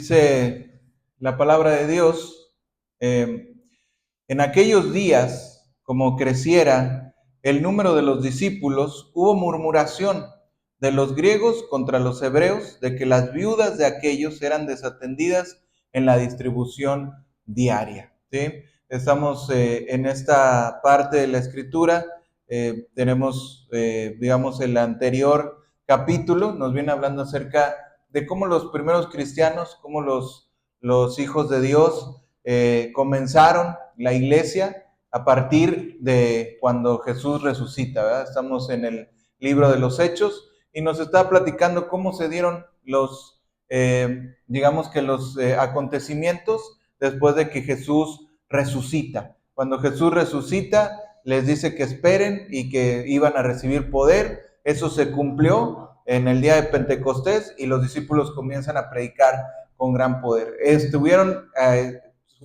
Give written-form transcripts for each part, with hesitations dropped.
Dice la palabra de Dios, en aquellos días, como creciera el número de los discípulos, hubo murmuración de los griegos contra los hebreos de que las viudas de aquellos eran desatendidas en la distribución diaria. ¿Sí? Estamos en esta parte de la escritura, tenemos, digamos, el anterior capítulo, nos viene hablando acerca de cómo los primeros cristianos, cómo los hijos de Dios comenzaron la iglesia a partir de cuando Jesús resucita, ¿verdad? Estamos en el libro de los Hechos y nos está platicando cómo se dieron digamos que los acontecimientos después de que Jesús resucita. Cuando Jesús resucita, les dice que esperen y que iban a recibir poder. Eso se cumplió en el día de Pentecostés y los discípulos comienzan a predicar con gran poder. Estuvieron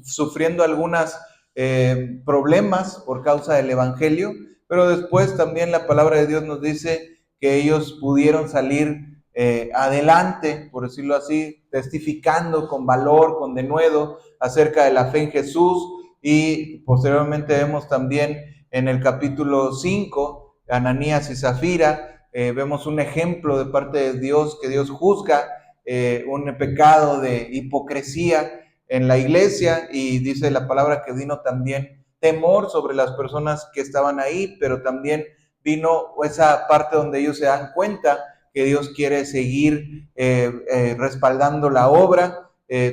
sufriendo algunos problemas por causa del evangelio, pero después también la palabra de Dios nos dice que ellos pudieron salir adelante, por decirlo así, testificando con valor, con denuedo acerca de la fe en Jesús. Y posteriormente vemos también en el capítulo 5, Ananías y Zafira, vemos un ejemplo de parte de Dios, que Dios juzga un pecado de hipocresía en la iglesia, y dice la palabra que vino también temor sobre las personas que estaban ahí, pero también vino esa parte donde ellos se dan cuenta que Dios quiere seguir respaldando la obra.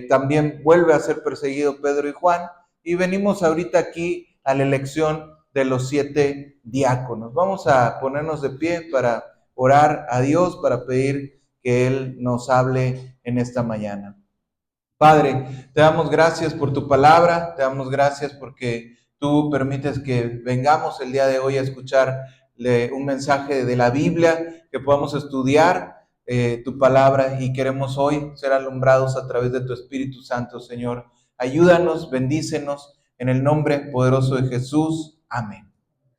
También vuelve a ser perseguido Pedro y Juan, y venimos ahorita aquí a la elección de los 7 diáconos. Vamos a ponernos de pie para orar a Dios, para pedir que Él nos hable en esta mañana. Padre, te damos gracias por tu palabra, te damos gracias porque tú permites que vengamos el día de hoy a escuchar un mensaje de la Biblia, que podamos estudiar tu palabra, y queremos hoy ser alumbrados a través de tu Espíritu Santo, Señor. Ayúdanos, bendícenos, en el nombre poderoso de Jesús. Amén.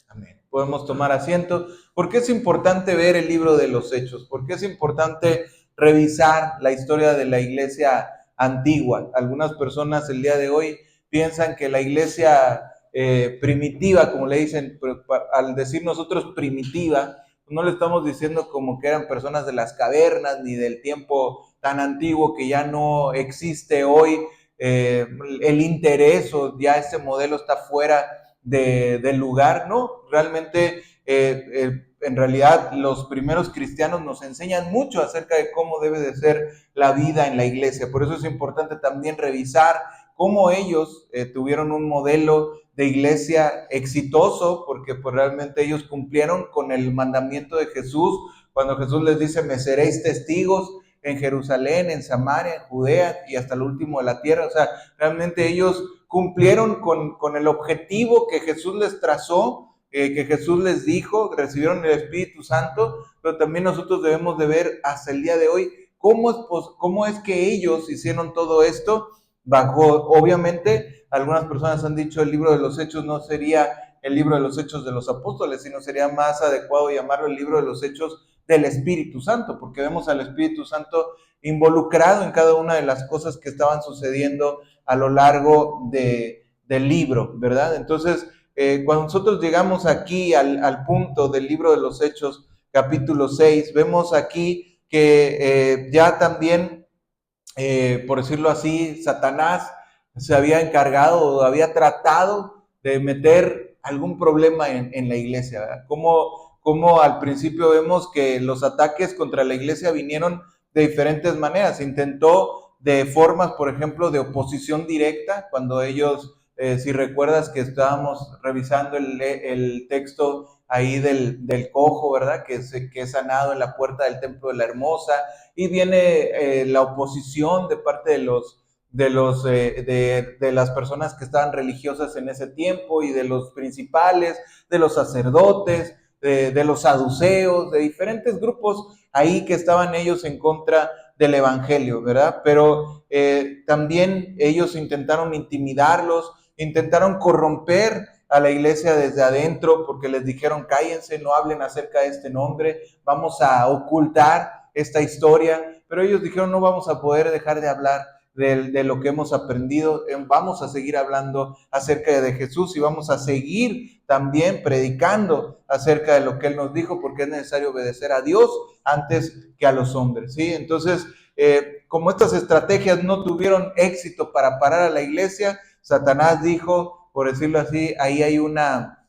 Amén. Podemos tomar asiento. ¿Por qué es importante ver el libro de los Hechos? ¿Por qué es importante revisar la historia de la iglesia antigua? Algunas personas el día de hoy piensan que la iglesia primitiva, como le dicen, al decir nosotros primitiva, no le estamos diciendo como que eran personas de las cavernas ni del tiempo tan antiguo que ya no existe hoy el interés, o ya ese modelo está fuera del lugar, ¿no? Realmente, en realidad, los primeros cristianos nos enseñan mucho acerca de cómo debe de ser la vida en la iglesia. Por eso es importante también revisar cómo ellos tuvieron un modelo de iglesia exitoso, porque pues realmente ellos cumplieron con el mandamiento de Jesús, cuando Jesús les dice: me seréis testigos en Jerusalén, en Samaria, en Judea y hasta el último de la tierra. O sea, realmente ellos cumplieron con el objetivo que Jesús les trazó, que Jesús les dijo, recibieron el Espíritu Santo, pero también nosotros debemos de ver hasta el día de hoy cómo es que ellos hicieron todo esto bajo, obviamente, algunas personas han dicho el libro de los Hechos no sería el libro de los Hechos de los Apóstoles, sino sería más adecuado llamarlo el libro de los Hechos del Espíritu Santo, porque vemos al Espíritu Santo involucrado en cada una de las cosas que estaban sucediendo a lo largo del libro, ¿verdad? Entonces, cuando nosotros llegamos aquí al punto del libro de los Hechos, capítulo 6, vemos aquí que ya también, por decirlo así, Satanás se había encargado o había tratado de meter algún problema en la iglesia, ¿verdad? Como al principio vemos que los ataques contra la iglesia vinieron de diferentes maneras. Intentó de formas, por ejemplo, de oposición directa, cuando ellos, si recuerdas que estábamos revisando el texto ahí del cojo, ¿verdad? Que es sanado en la puerta del templo de la Hermosa, y viene la oposición de parte de las personas que estaban religiosas en ese tiempo, y de los principales, de los sacerdotes, de los saduceos, de diferentes grupos ahí que estaban ellos en contra del evangelio, ¿verdad? Pero también ellos intentaron intimidarlos, intentaron corromper a la iglesia desde adentro, porque les dijeron: cállense, no hablen acerca de este nombre, vamos a ocultar esta historia. Pero ellos dijeron: no vamos a poder dejar de hablar de lo que hemos aprendido. Vamos a seguir hablando acerca de Jesús y vamos a seguir también predicando acerca de lo que Él nos dijo, porque es necesario obedecer a Dios antes que a los hombres, ¿sí? Entonces, como estas estrategias no tuvieron éxito para parar a la iglesia, Satanás dijo, por decirlo así, ahí hay una,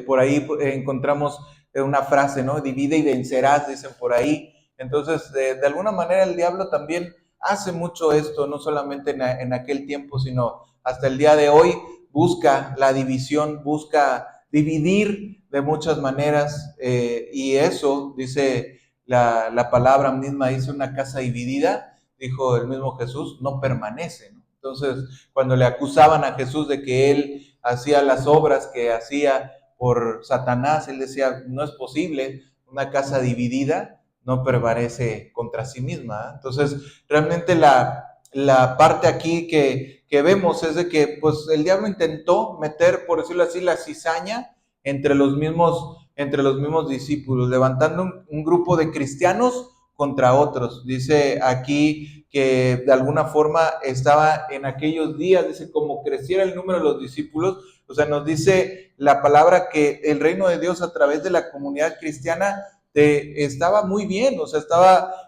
por ahí encontramos una frase, ¿no? Divide y vencerás, dicen por ahí. Entonces, de alguna manera el diablo también hace mucho esto, no solamente en aquel tiempo, sino hasta el día de hoy, busca la división, busca dividir de muchas maneras, y eso, dice la palabra misma, dice una casa dividida, dijo el mismo Jesús, no permanece, ¿no? Entonces, cuando le acusaban a Jesús de que él hacía las obras que hacía por Satanás, él decía, no es posible, una casa dividida no prevalece contra sí misma. Entonces, realmente la parte aquí que vemos es de que pues el diablo intentó meter, por decirlo así, la cizaña entre los mismos discípulos, levantando un grupo de cristianos contra otros. Dice aquí que de alguna forma estaba en aquellos días, dice, como creciera el número de los discípulos, o sea, nos dice la palabra que el reino de Dios a través de la comunidad cristiana estaba muy bien, o sea,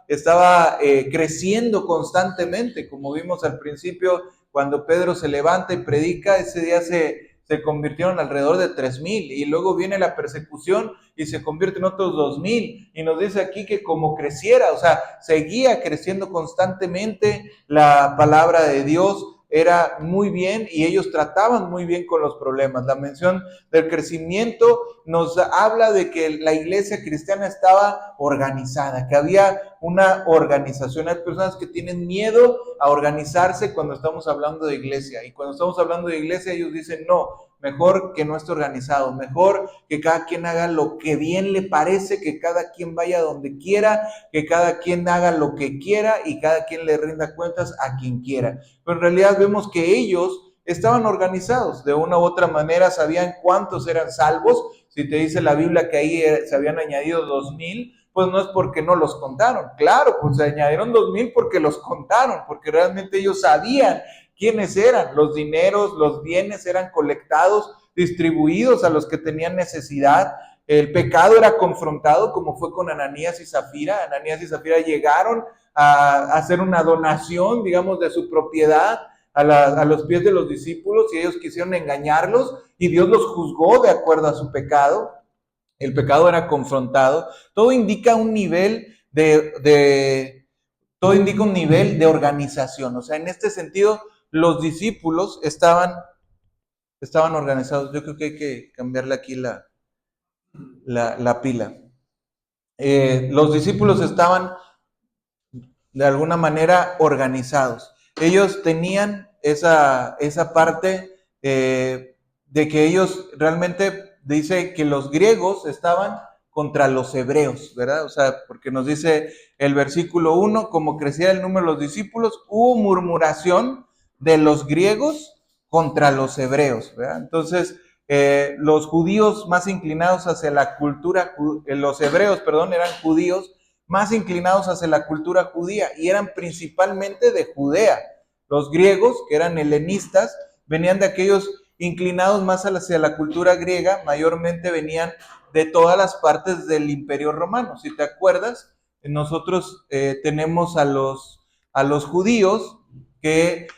estaba creciendo constantemente, como vimos al principio, cuando Pedro se levanta y predica, ese día se convirtieron alrededor de 3,000, y luego viene la persecución y se convierte en otros 2,000, y nos dice aquí que como creciera, o sea, seguía creciendo constantemente la palabra de Dios, era muy bien y ellos trataban muy bien con los problemas. La mención del crecimiento nos habla de que la iglesia cristiana estaba organizada, que había una organización. Hay personas que tienen miedo a organizarse cuando estamos hablando de iglesia, y cuando estamos hablando de iglesia ellos dicen no, mejor que no esté organizado, mejor que cada quien haga lo que bien le parece, que cada quien vaya donde quiera, que cada quien haga lo que quiera y cada quien le rinda cuentas a quien quiera. Pero en realidad vemos que ellos estaban organizados, de una u otra manera sabían cuántos eran salvos. Si te dice la Biblia que ahí se habían añadido 2,000, pues no es porque no los contaron. Claro, pues se añadieron 2,000 porque los contaron, porque realmente ellos sabían quiénes eran. Los dineros, los bienes eran colectados, distribuidos a los que tenían necesidad. El pecado era confrontado, como fue con Ananías y Zafira. Ananías y Zafira llegaron a hacer una donación, digamos, de su propiedad a los pies de los discípulos, y ellos quisieron engañarlos y Dios los juzgó de acuerdo a su pecado. El pecado era confrontado. Todo indica un nivel todo indica un nivel de organización. O sea, en este sentido, los discípulos estaban organizados. Yo creo que hay que cambiarle aquí la pila. Los discípulos estaban de alguna manera organizados. Ellos tenían esa parte de que ellos realmente, dice que los griegos estaban contra los hebreos, ¿verdad? O sea, porque nos dice el versículo 1, como crecía el número de los discípulos, hubo murmuración de los griegos contra los hebreos, ¿verdad? Entonces, los judíos más inclinados hacia la cultura, los hebreos, perdón, eran judíos más inclinados hacia la cultura judía, y eran principalmente de Judea. Los griegos, que eran helenistas, venían de aquellos inclinados más hacia la cultura griega, mayormente venían de todas las partes del Imperio Romano. Si te acuerdas, nosotros tenemos a los judíos que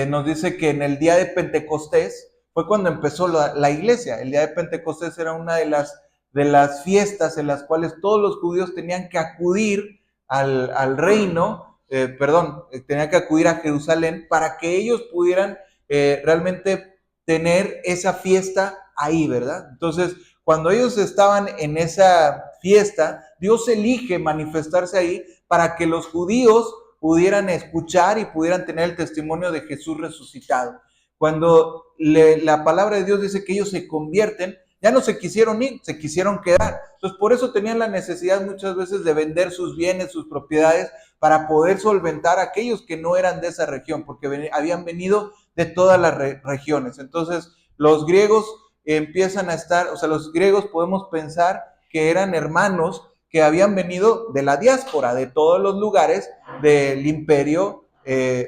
nos dice que en el día de Pentecostés fue cuando empezó la iglesia. El día de Pentecostés era una de las fiestas en las cuales todos los judíos tenían que acudir al reino, tenían que acudir a Jerusalén para que ellos pudieran realmente tener esa fiesta ahí, ¿verdad? Entonces, cuando ellos estaban en esa fiesta, Dios elige manifestarse ahí para que los judíos pudieran escuchar y pudieran tener el testimonio de Jesús resucitado. Cuando la palabra de Dios dice que ellos se convierten, ya no se quisieron ir, se quisieron quedar. Entonces, por eso tenían la necesidad muchas veces de vender sus bienes, sus propiedades, para poder solventar a aquellos que no eran de esa región, porque habían venido de todas las regiones. Entonces, los griegos empiezan a estar, o sea, los griegos podemos pensar que eran hermanos que habían venido de la diáspora, de todos los lugares del imperio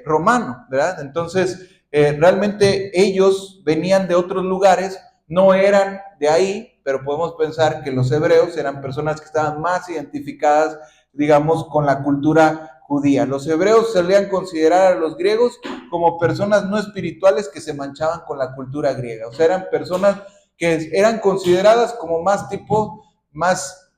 romano, ¿verdad? Entonces, realmente ellos venían de otros lugares, no eran de ahí, pero podemos pensar que los hebreos eran personas que estaban más identificadas, digamos, con la cultura judía. Los hebreos solían considerar a los griegos como personas no espirituales que se manchaban con la cultura griega. O sea, eran personas que eran consideradas como más tipo, más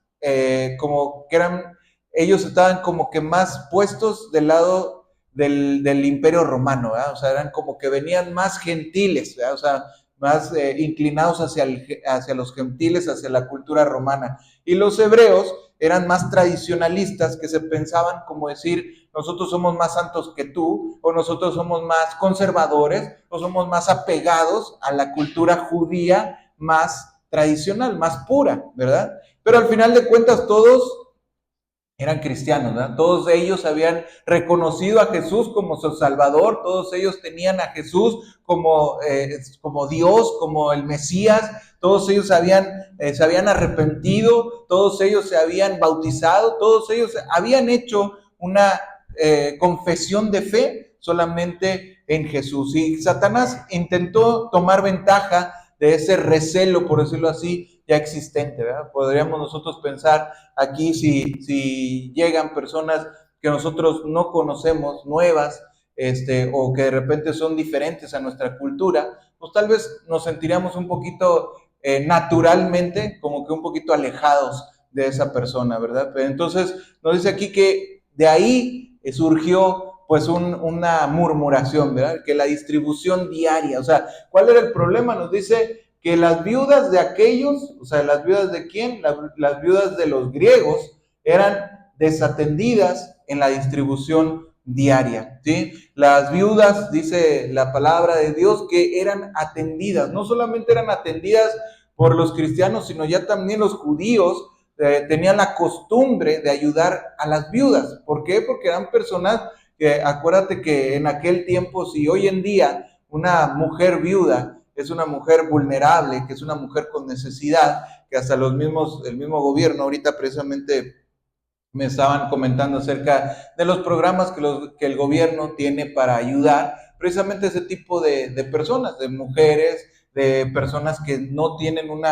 como que eran, ellos estaban como que más puestos del lado del imperio romano, ¿verdad? O sea, eran como que venían más gentiles, ¿verdad? O sea, más inclinados hacia los gentiles, hacia la cultura romana. Y los hebreos eran más tradicionalistas, que se pensaban como decir, nosotros somos más santos que tú, o nosotros somos más conservadores, o somos más apegados a la cultura judía más tradicional, más pura, ¿verdad? Pero al final de cuentas todos eran cristianos, ¿verdad? Todos ellos habían reconocido a Jesús como su Salvador, todos ellos tenían a Jesús como Dios, como el Mesías, todos ellos se habían arrepentido, todos ellos se habían bautizado, todos ellos habían hecho una confesión de fe solamente en Jesús. Y Satanás intentó tomar ventaja de ese recelo, por decirlo así, ya existente, ¿verdad? Podríamos nosotros pensar aquí si llegan personas que nosotros no conocemos, nuevas, o que de repente son diferentes a nuestra cultura, pues tal vez nos sentiríamos un poquito naturalmente, como que un poquito alejados de esa persona, ¿verdad? Pero entonces nos dice aquí que de ahí surgió pues una murmuración, ¿verdad? Que la distribución diaria, o sea, ¿cuál era el problema? Nos dice que las viudas de aquellos, o sea, ¿las viudas de quién? Las viudas de los griegos eran desatendidas en la distribución diaria, ¿sí? Las viudas, dice la palabra de Dios, que eran atendidas, no solamente eran atendidas por los cristianos, sino ya también los judíos tenían la costumbre de ayudar a las viudas. ¿Por qué? Porque eran personas que, acuérdate que en aquel tiempo, si hoy en día una mujer viuda es una mujer vulnerable, que es una mujer con necesidad, que hasta el mismo gobierno ahorita precisamente me estaban comentando acerca de los programas que el gobierno tiene para ayudar precisamente a ese tipo de personas, de mujeres, de personas que no tienen un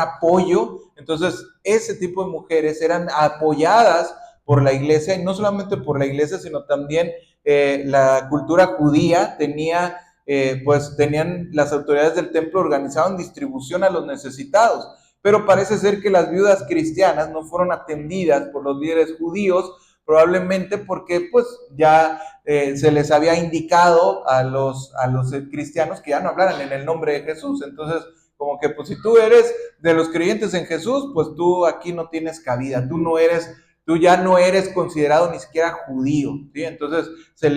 apoyo. Entonces, ese tipo de mujeres eran apoyadas por la iglesia, y no solamente por la iglesia, sino también la cultura judía pues tenían las autoridades del templo organizaban distribución a los necesitados. Pero parece ser que las viudas cristianas no fueron atendidas por los líderes judíos, probablemente porque pues ya se les había indicado a los cristianos que ya no hablaran en el nombre de Jesús. Entonces, como que pues si tú eres de los creyentes en Jesús, pues tú aquí no tienes cabida, tú ya no eres considerado ni siquiera judío, ¿sí? Entonces se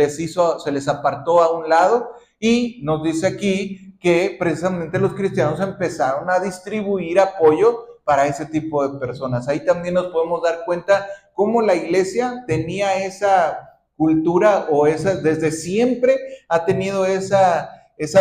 les apartó a un lado, y nos dice aquí que precisamente los cristianos empezaron a distribuir apoyo para ese tipo de personas. Ahí también nos podemos dar cuenta cómo la iglesia tenía esa cultura, o desde siempre ha tenido esa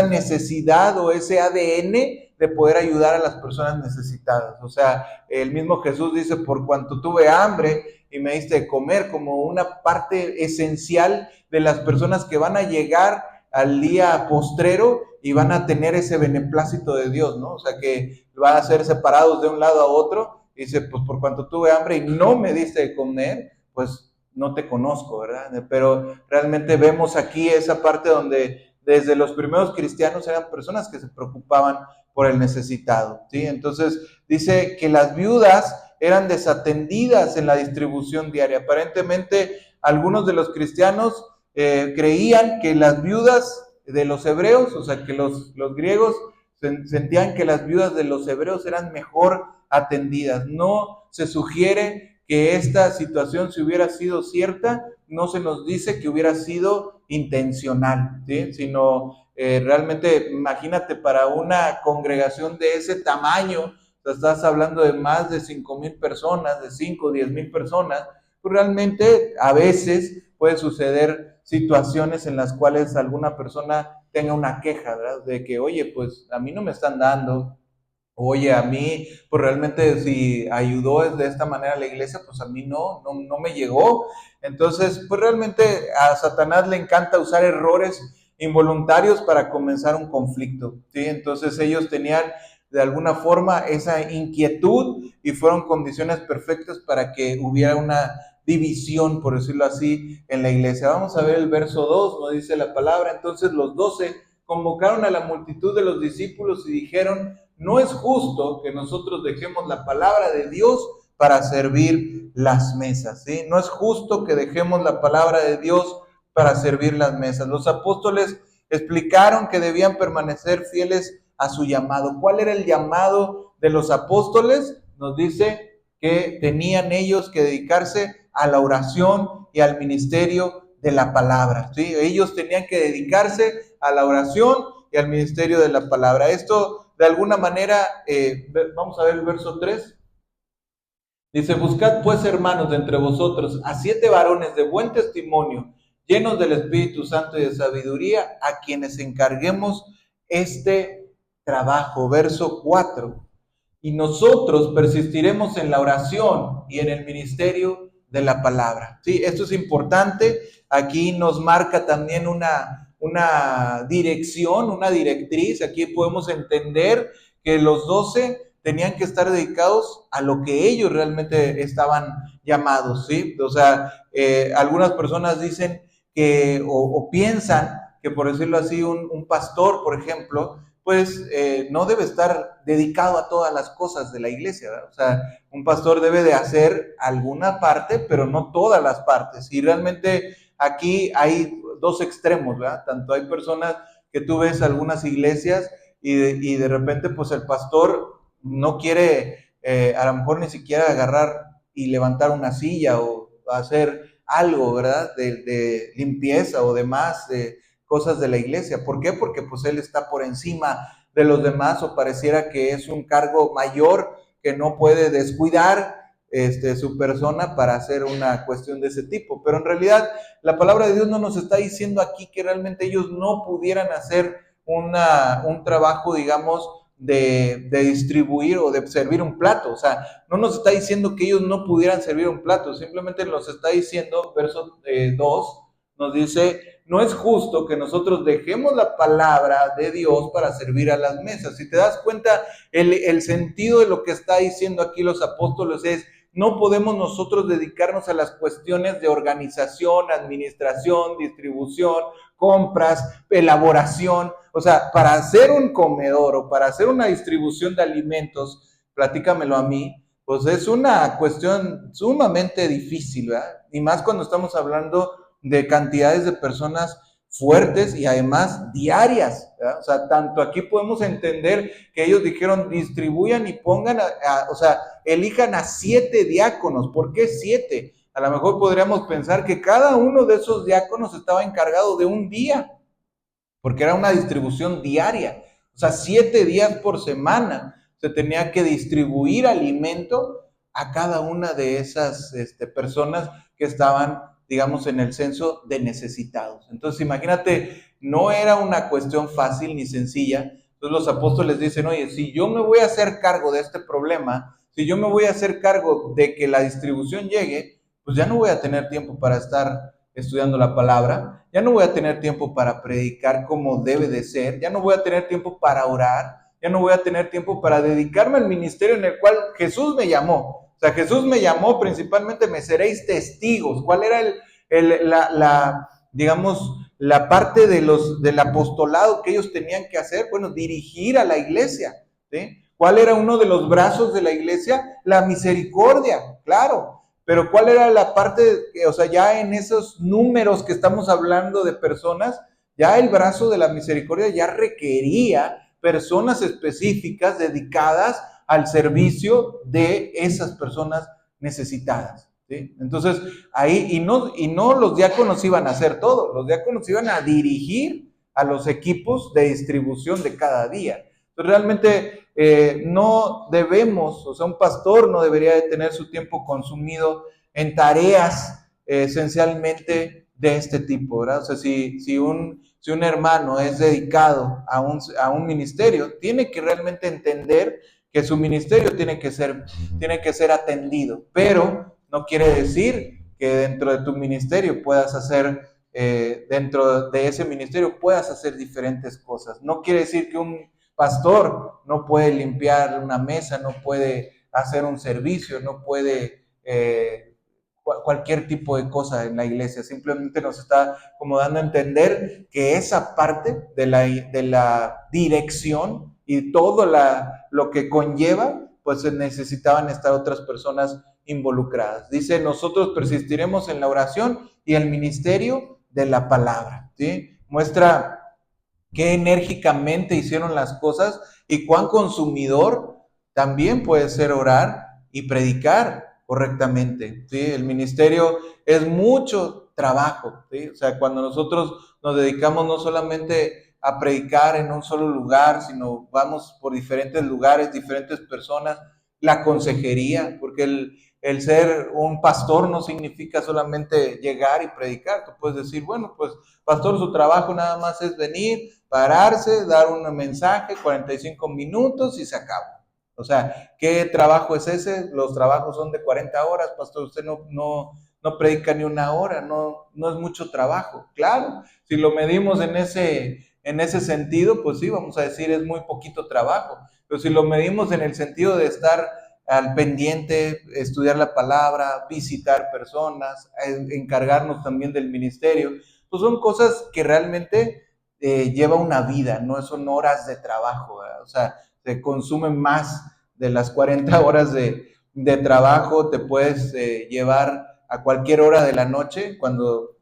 necesidad o ese ADN de poder ayudar a las personas necesitadas. O sea, el mismo Jesús dice, por cuanto tuve hambre y me diste de comer, como una parte esencial de las personas que van a llegar al día postrero y van a tener ese beneplácito de Dios, ¿no? O sea, que van a ser separados de un lado a otro. Y dice, pues por cuanto tuve hambre y no me diste de comer, pues no te conozco, ¿verdad? Pero realmente vemos aquí esa parte donde desde los primeros cristianos eran personas que se preocupaban por el necesitado, ¿sí? Entonces dice que las viudas eran desatendidas en la distribución diaria. Aparentemente algunos de los cristianos creían que las viudas de los hebreos, o sea, que los griegos sentían que las viudas de los hebreos eran mejor atendidas. No se sugiere que esta situación, si hubiera sido cierta, no se nos dice que hubiera sido intencional, ¿sí? Sino realmente, imagínate, para una congregación de ese tamaño, estás hablando de más de 5,000 personas, de 5 o 10,000 personas, pues realmente a veces puede suceder situaciones en las cuales alguna persona tenga una queja, ¿verdad? De que, oye, pues a mí no me están dando, Oye, a mí, pues realmente si ayudó de esta manera a la iglesia, pues a mí no me llegó. Entonces, pues realmente a Satanás le encanta usar errores involuntarios para comenzar un conflicto, ¿sí? Entonces ellos tenían de alguna forma esa inquietud y fueron condiciones perfectas para que hubiera una división, por decirlo así, en la iglesia. Vamos a ver el verso 2, nos dice la palabra. Entonces los 12 convocaron a la multitud de los discípulos y dijeron: no es justo que nosotros dejemos la palabra de Dios para servir las mesas, ¿sí? No es justo que dejemos la palabra de Dios para servir las mesas. Los apóstoles explicaron que debían permanecer fieles a su llamado. ¿Cuál era el llamado de los apóstoles? Nos dice que tenían ellos que dedicarse a la oración y al ministerio de la palabra, ¿sí? Ellos tenían que dedicarse a la oración y al ministerio de la palabra. Esto, de alguna manera, vamos a ver el verso 3. Dice: buscad pues, hermanos, de entre vosotros a 7 varones de buen testimonio, llenos del Espíritu Santo y de sabiduría, a quienes encarguemos este trabajo. Verso 4. Y nosotros persistiremos en la oración y en el ministerio de la palabra. Sí, esto es importante. Aquí nos marca también una dirección, una directriz. Aquí podemos entender que los 12 tenían que estar dedicados a lo que ellos realmente estaban llamados, ¿sí? O sea, algunas personas dicen que, o piensan que, por decirlo así, un pastor, por ejemplo, pues no debe estar dedicado a todas las cosas de la iglesia, ¿verdad? O sea, un pastor debe de hacer alguna parte, pero no todas las partes. Y realmente aquí hay dos extremos, ¿verdad? Tanto hay personas que tú ves algunas iglesias y de repente pues el pastor no quiere a lo mejor ni siquiera agarrar y levantar una silla o hacer algo, ¿verdad? De limpieza o demás, cosas de la iglesia. ¿Por qué? Porque pues él está por encima de los demás o pareciera que es un cargo mayor que no puede descuidar su persona para hacer una cuestión de ese tipo. Pero en realidad la palabra de Dios no nos está diciendo aquí que realmente ellos no pudieran hacer un trabajo, digamos, de distribuir o de servir un plato. O sea, no nos está diciendo que ellos no pudieran servir un plato, simplemente nos está diciendo, verso 2, nos dice: no es justo que nosotros dejemos la palabra de Dios para servir a las mesas. Si te das cuenta, el sentido de lo que está diciendo aquí los apóstoles es: no podemos nosotros dedicarnos a las cuestiones de organización, administración, distribución, compras, elaboración. O sea, para hacer un comedor o para hacer una distribución de alimentos, platícamelo a mí, pues es una cuestión sumamente difícil, ¿verdad? Y más cuando estamos hablando de cantidades de personas fuertes y además diarias, ¿verdad? O sea, tanto aquí podemos entender que ellos dijeron: distribuyan y pongan, o sea, elijan a 7 diáconos. ¿Por qué 7? A lo mejor podríamos pensar que cada uno de esos diáconos estaba encargado de un día, porque era una distribución diaria. O sea, 7 días por semana se tenía que distribuir alimento a cada una de esas personas que estaban, digamos, en el censo de necesitados. Entonces, imagínate, no era una cuestión fácil ni sencilla. Entonces los apóstoles dicen: oye, si yo me voy a hacer cargo de este problema, si yo me voy a hacer cargo de que la distribución llegue, pues ya no voy a tener tiempo para estar estudiando la palabra, ya no voy a tener tiempo para predicar como debe de ser, ya no voy a tener tiempo para orar, ya no voy a tener tiempo para dedicarme al ministerio en el cual Jesús me llamó. O sea, Jesús me llamó principalmente: me seréis testigos. ¿Cuál era digamos, la parte del apostolado que ellos tenían que hacer? Bueno, dirigir a la iglesia, ¿sí? ¿Cuál era uno de los brazos de la iglesia? La misericordia, claro. Pero ¿cuál era la parte? O sea, ya en esos números que estamos hablando de personas, ya el brazo de la misericordia ya requería personas específicas dedicadas al servicio de esas personas necesitadas, ¿sí? Entonces, ahí, y no los diáconos iban a hacer todo, los diáconos iban a dirigir a los equipos de distribución de cada día. Entonces, realmente no debemos, o sea, un pastor no debería de tener su tiempo consumido en tareas esencialmente de este tipo, ¿verdad? O sea, si un hermano es dedicado a un ministerio, tiene que realmente entender que su ministerio tiene que ser atendido, pero no quiere decir que dentro de tu ministerio puedas hacer, dentro de ese ministerio puedas hacer diferentes cosas. No quiere decir que un pastor no puede limpiar una mesa, no puede hacer un servicio, no puede cualquier tipo de cosa en la iglesia. Simplemente nos está como dando a entender que esa parte de la dirección y todo lo que conlleva, pues necesitaban estar otras personas involucradas. Dice, nosotros persistiremos en la oración y el ministerio de la palabra, ¿sí? Muestra qué enérgicamente hicieron las cosas y cuán consumidor también puede ser orar y predicar correctamente, ¿sí? El ministerio es mucho trabajo, ¿sí? O sea, cuando nosotros nos dedicamos no solamente a predicar en un solo lugar, sino vamos por diferentes lugares, diferentes personas, la consejería, porque el ser un pastor no significa solamente llegar y predicar. Tú puedes decir, bueno, pues pastor, su trabajo nada más es venir, pararse, dar un mensaje, 45 minutos y se acaba. O sea, ¿qué trabajo es ese? Los trabajos son de 40 horas, pastor, usted no predica ni una hora, no es mucho trabajo. Claro, si lo medimos en ese sentido, pues sí, vamos a decir, es muy poquito trabajo. Pero si lo medimos en el sentido de estar al pendiente, estudiar la palabra, visitar personas, encargarnos también del ministerio, pues son cosas que realmente lleva una vida, no son horas de trabajo, ¿verdad? O sea, se consumen más de las 40 horas de trabajo, te puedes llevar a cualquier hora de la noche, cuando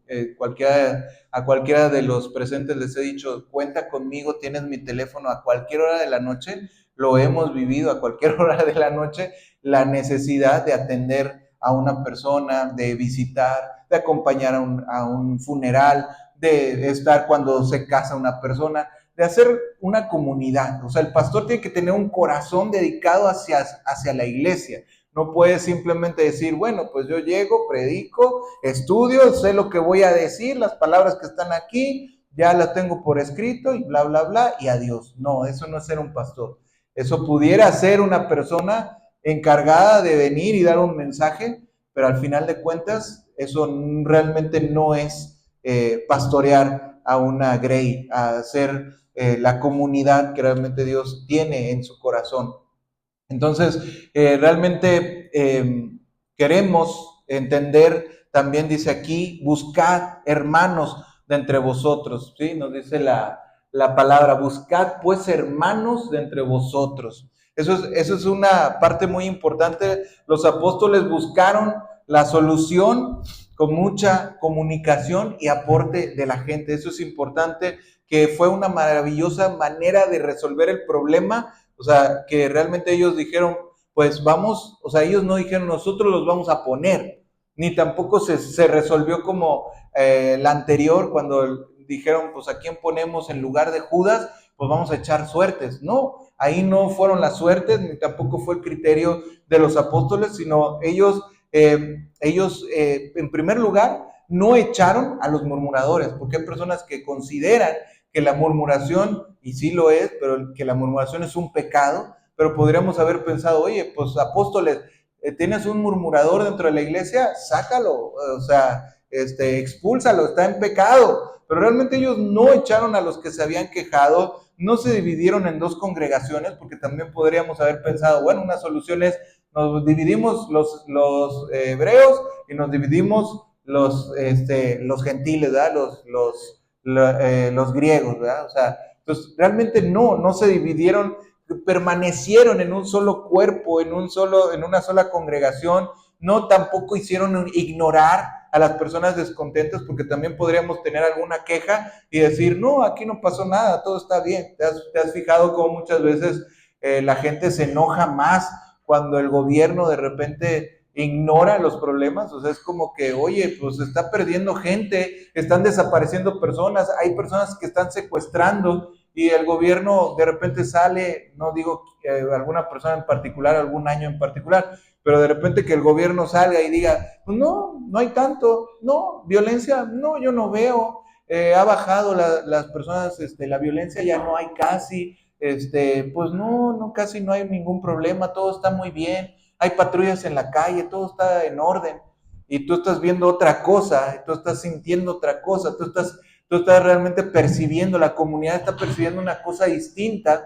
a cualquiera de los presentes les he dicho, cuenta conmigo, tienes mi teléfono a cualquier hora de la noche, lo hemos vivido a cualquier hora de la noche, la necesidad de atender a una persona, de visitar, de acompañar a un funeral, de estar cuando se casa una persona, de hacer una comunidad. O sea, el pastor tiene que tener un corazón dedicado hacia la iglesia. No puede simplemente decir, bueno, pues yo llego, predico, estudio, sé lo que voy a decir, las palabras que están aquí, ya las tengo por escrito y bla, bla, bla, y adiós. No, eso no es ser un pastor. Eso pudiera ser una persona encargada de venir y dar un mensaje, pero al final de cuentas, eso realmente no es pastorear a una grey, a ser la comunidad que realmente Dios tiene en su corazón. Entonces, realmente queremos entender, también dice aquí, buscad hermanos de entre vosotros, ¿sí? Nos dice la palabra, buscad pues hermanos de entre vosotros. Eso es una parte muy importante. Los apóstoles buscaron la solución con mucha comunicación y aporte de la gente. Eso es importante, que fue una maravillosa manera de resolver el problema. O sea, que realmente ellos dijeron, pues vamos, o sea, ellos no dijeron, nosotros los vamos a poner, ni tampoco se resolvió como la anterior, cuando dijeron, pues a quién ponemos en lugar de Judas, pues vamos a echar suertes. No, ahí no fueron las suertes, ni tampoco fue el criterio de los apóstoles, sino ellos en primer lugar, no echaron a los murmuradores, porque hay personas que consideran que la murmuración, y sí lo es, pero que la murmuración es un pecado, pero podríamos haber pensado, oye, pues apóstoles, tienes un murmurador dentro de la iglesia, sácalo, o sea, expúlsalo, está en pecado. Pero realmente ellos no echaron a los que se habían quejado, no se dividieron en dos congregaciones, porque también podríamos haber pensado, bueno, una solución es, nos dividimos los hebreos y nos dividimos los gentiles, ¿verdad? Los griegos, ¿verdad? O sea, entonces realmente no se dividieron, permanecieron en un solo cuerpo, en una sola congregación, no tampoco hicieron ignorar a las personas descontentas, porque también podríamos tener alguna queja y decir, no, aquí no pasó nada, todo está bien. ¿Te has fijado cómo muchas veces la gente se enoja más cuando el gobierno de repente ignora los problemas? O sea, es como que, oye, pues está perdiendo gente, están desapareciendo personas, hay personas que están secuestrando y el gobierno de repente sale, no digo alguna persona en particular, algún año en particular, pero de repente que el gobierno salga y diga, pues no hay tanto, no, violencia, no, yo no veo, ha bajado las personas, la violencia ya no hay casi, pues no, casi no hay ningún problema, todo está muy bien, hay patrullas en la calle, todo está en orden, y tú estás viendo otra cosa, tú estás sintiendo otra cosa, tú estás realmente percibiendo, la comunidad está percibiendo una cosa distinta.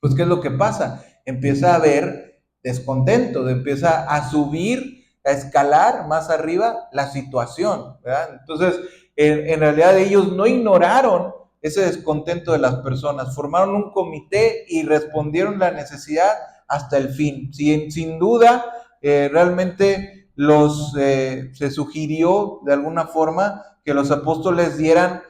Pues ¿qué es lo que pasa? Empieza a haber descontento, empieza a subir, a escalar más arriba la situación, ¿verdad? Entonces, en realidad ellos no ignoraron ese descontento de las personas, formaron un comité y respondieron la necesidad hasta el fin. Sin duda, realmente se sugirió de alguna forma que los apóstoles dieran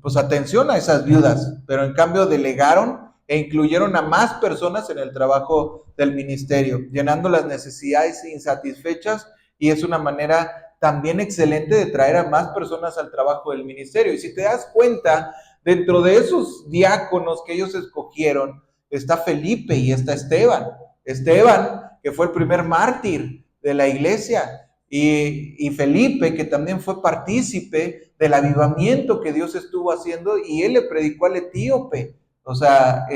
pues atención a esas viudas, pero en cambio delegaron e incluyeron a más personas en el trabajo del ministerio, llenando las necesidades insatisfechas, y es una manera también excelente de traer a más personas al trabajo del ministerio. Y si te das cuenta, dentro de esos diáconos que ellos escogieron, está Felipe y está Esteban. Esteban, que fue el primer mártir de la iglesia, y Felipe, que también fue partícipe del avivamiento que Dios estuvo haciendo, y él le predicó al etíope. O sea,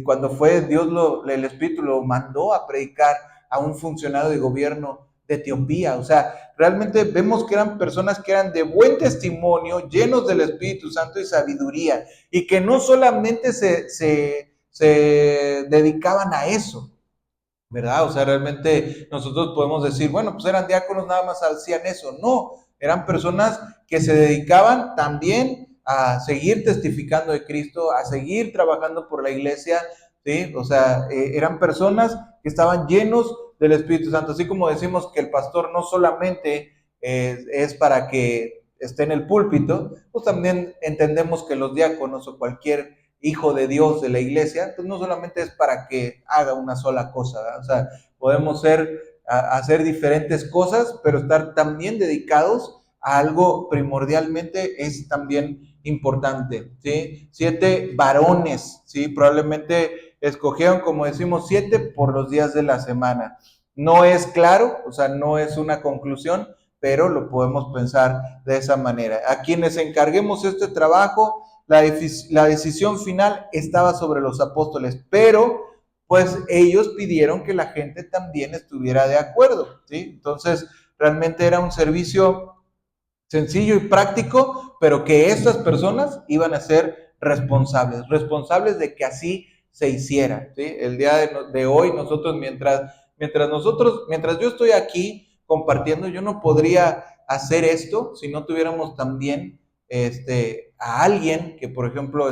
cuando fue Dios, el Espíritu lo mandó a predicar a un funcionario de gobierno de Etiopía. O sea, realmente vemos que eran personas que eran de buen testimonio, llenos del Espíritu Santo y sabiduría, y que no solamente se dedicaban a eso, ¿verdad? O sea, realmente nosotros podemos decir, bueno, pues eran diáconos, nada más hacían eso. No, eran personas que se dedicaban también a seguir testificando de Cristo, a seguir trabajando por la iglesia, ¿sí? O sea, eran personas que estaban llenos del Espíritu Santo. Así como decimos que el pastor no solamente es para que esté en el púlpito, pues también entendemos que los diáconos o cualquier hijo de Dios de la iglesia, pues no solamente es para que haga una sola cosa, ¿verdad? O sea, podemos hacer diferentes cosas, pero estar también dedicados a algo primordialmente es también importante, ¿sí? 7 varones, ¿sí? Probablemente escogieron, como decimos, 7 por los días de la semana. No es claro, o sea, no es una conclusión, pero lo podemos pensar de esa manera. A quienes encarguemos este trabajo, la decisión final estaba sobre los apóstoles, pero pues ellos pidieron que la gente también estuviera de acuerdo, ¿sí? Entonces, realmente era un servicio sencillo y práctico, pero que estas personas iban a ser responsables de que así se hiciera, ¿sí? El día de hoy nosotros, mientras yo estoy aquí compartiendo, yo no podría hacer esto si no tuviéramos también a alguien que, por ejemplo,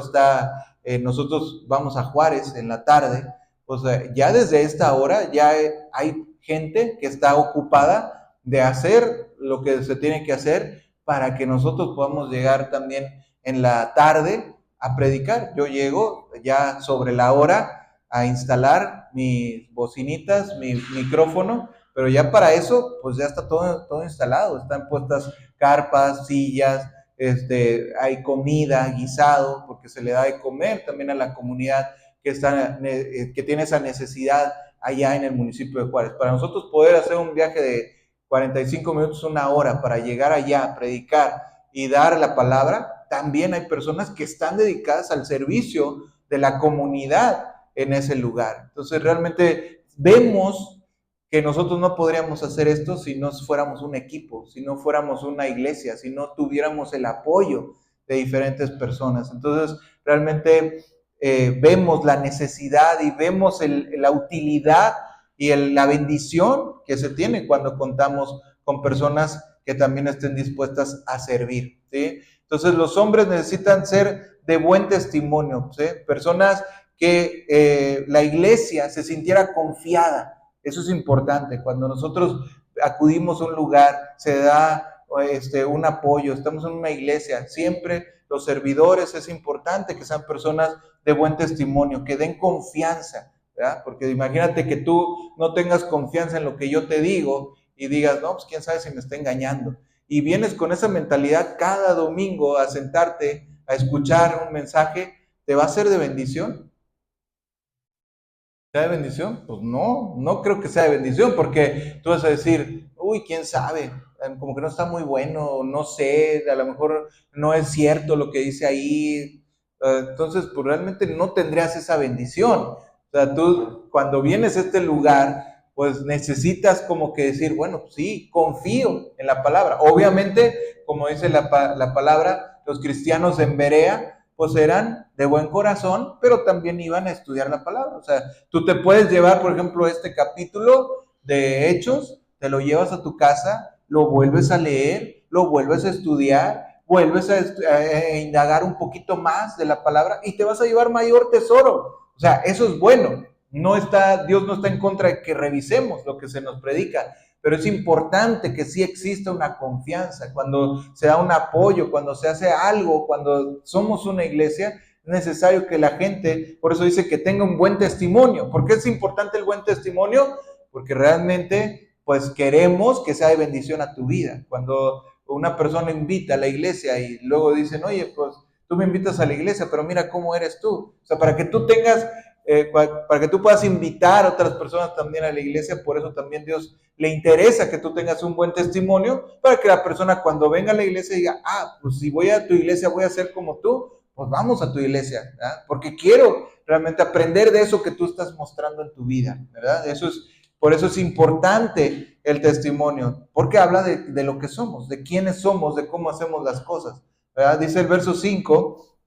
nosotros vamos a Juárez en la tarde, pues ya desde esta hora ya hay gente que está ocupada de hacer lo que se tiene que hacer para que nosotros podamos llegar también en la tarde a predicar. Yo llego ya sobre la hora a instalar mis bocinitas, mi micrófono, pero ya para eso, pues ya está todo instalado, están puestas carpas, sillas, hay comida, guisado, porque se le da de comer también a la comunidad que tiene esa necesidad allá en el municipio de Juárez. Para nosotros poder hacer un viaje de 45 minutos, una hora para llegar allá, predicar y dar la palabra, también hay personas que están dedicadas al servicio de la comunidad en ese lugar. Entonces realmente vemos que nosotros no podríamos hacer esto si no fuéramos un equipo, si no fuéramos una iglesia, si no tuviéramos el apoyo de diferentes personas. Entonces realmente vemos la necesidad y vemos la utilidad y la bendición que se tiene cuando contamos con personas que también estén dispuestas a servir, ¿sí? Entonces los hombres necesitan ser de buen testimonio, ¿sí? Personas que la iglesia se sintiera confiada. Eso es importante. Cuando nosotros acudimos a un lugar, se da un apoyo, estamos en una iglesia, siempre los servidores es importante que sean personas de buen testimonio, que den confianza, ¿verdad? Porque imagínate que tú no tengas confianza en lo que yo te digo y digas, no, pues quién sabe si me está engañando. Y vienes con esa mentalidad cada domingo a sentarte, a escuchar un mensaje, ¿te va a ser de bendición? ¿Sea de bendición? Pues no creo que sea de bendición, porque tú vas a decir, uy, quién sabe, como que no está muy bueno, no sé, a lo mejor no es cierto lo que dice ahí, Entonces, pues realmente no tendrías esa bendición. O sea, tú cuando vienes a este lugar, pues necesitas como que decir, bueno, sí, confío en la palabra. Obviamente, como dice la palabra, los cristianos en Berea, pues eran de buen corazón, pero también iban a estudiar la palabra. O sea, tú te puedes llevar, por ejemplo, este capítulo de Hechos, te lo llevas a tu casa, lo vuelves a leer, lo vuelves a estudiar, vuelves a indagar un poquito más de la palabra y te vas a llevar mayor tesoro. O sea, eso es bueno. Dios no está en contra de que revisemos lo que se nos predica, pero es importante que sí exista una confianza. Cuando se da un apoyo, cuando se hace algo, cuando somos una iglesia, es necesario que la gente, por eso dice que tenga un buen testimonio. ¿Por qué es importante el buen testimonio? Porque realmente, pues queremos que sea de bendición a tu vida. Cuando una persona invita a la iglesia y luego dicen, oye, pues tú me invitas a la iglesia, pero mira cómo eres tú. O sea, para que tú tengas, para que tú puedas invitar a otras personas también a la iglesia, por eso también Dios le interesa que tú tengas un buen testimonio, para que la persona cuando venga a la iglesia diga, pues si voy a tu iglesia voy a ser como tú, pues vamos a tu iglesia, ¿verdad? Porque quiero realmente aprender de eso que tú estás mostrando en tu vida, ¿verdad? Por eso es importante el testimonio, porque habla de lo que somos, de quiénes somos, de cómo hacemos las cosas, ¿verdad? Dice el verso 5,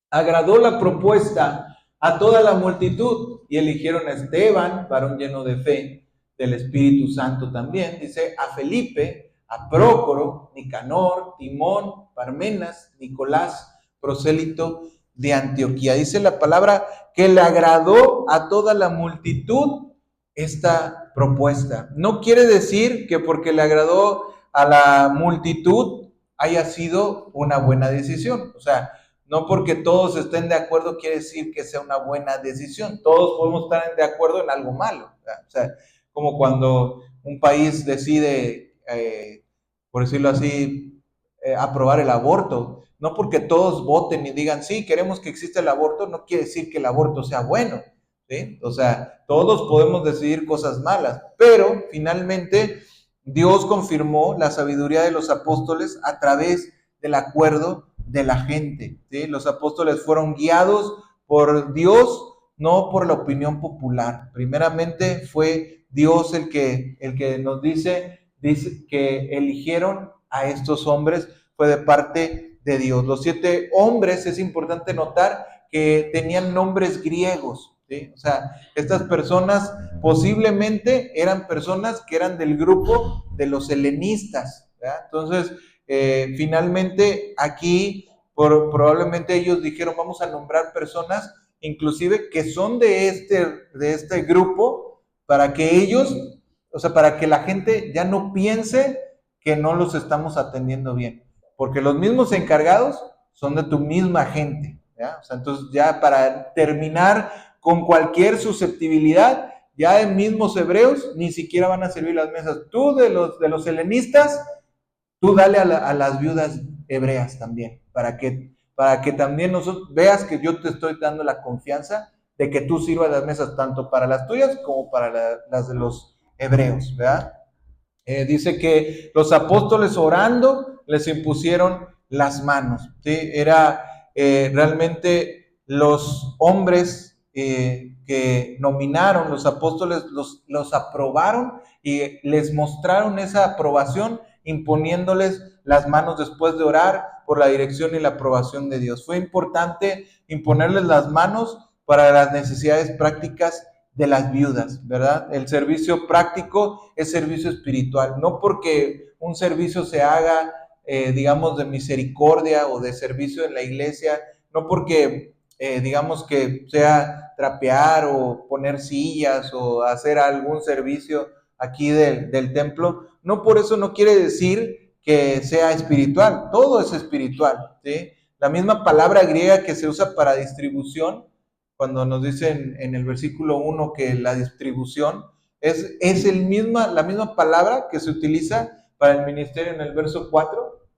agradó la propuesta a toda la multitud y eligieron a Esteban, varón lleno de fe, del Espíritu Santo también, dice a Felipe, a Prócoro, Nicanor, Timón, Parmenas, Nicolás, prosélito de Antioquía. Dice la palabra que le agradó a toda la multitud esta propuesta. No quiere decir que porque le agradó a la multitud haya sido una buena decisión. O sea, no porque todos estén de acuerdo quiere decir que sea una buena decisión. Todos podemos estar de acuerdo en algo malo. O sea, como cuando un país decide, por decirlo así, aprobar el aborto. No porque todos voten y digan, sí, queremos que exista el aborto, no quiere decir que el aborto sea bueno. ¿Sí? O sea, todos podemos decidir cosas malas, pero finalmente Dios confirmó la sabiduría de los apóstoles a través del acuerdo de la gente. ¿Sí? Los apóstoles fueron guiados por Dios, no por la opinión popular. Primeramente fue Dios el que nos dice que eligieron a estos hombres, fue de parte de Dios. Los 7 hombres, es importante notar que tenían nombres griegos. ¿Sí? O sea, estas personas posiblemente eran personas que eran del grupo de los helenistas. ¿Verdad? Entonces, finalmente aquí probablemente ellos dijeron, vamos a nombrar personas inclusive que son de este grupo para que ellos, o sea, para que la gente ya no piense que no los estamos atendiendo bien, porque los mismos encargados son de tu misma gente. ¿Ya? O sea, entonces ya para terminar con cualquier susceptibilidad, ya en mismos hebreos ni siquiera van a servir las mesas. Tú de los helenistas, tú dale a las viudas hebreas también, para que también nosotros veas que yo te estoy dando la confianza de que tú sirvas las mesas tanto para las tuyas como para las de los hebreos, ¿verdad? Dice que los apóstoles orando les impusieron las manos, ¿sí? Era realmente los hombres que nominaron, los apóstoles los aprobaron y les mostraron esa aprobación imponiéndoles las manos después de orar por la dirección y la aprobación de Dios. Fue importante imponerles las manos para las necesidades prácticas de las viudas, ¿verdad? El servicio práctico es servicio espiritual, no porque un servicio se haga, digamos, de misericordia o de servicio en la iglesia, no porque, digamos, que sea trapear o poner sillas o hacer algún servicio aquí del templo, no por eso no quiere decir que sea espiritual, todo es espiritual, ¿sí? La misma palabra griega que se usa para distribución, cuando nos dicen en el versículo 1 que la distribución es la misma palabra que se utiliza para el ministerio en el verso 4.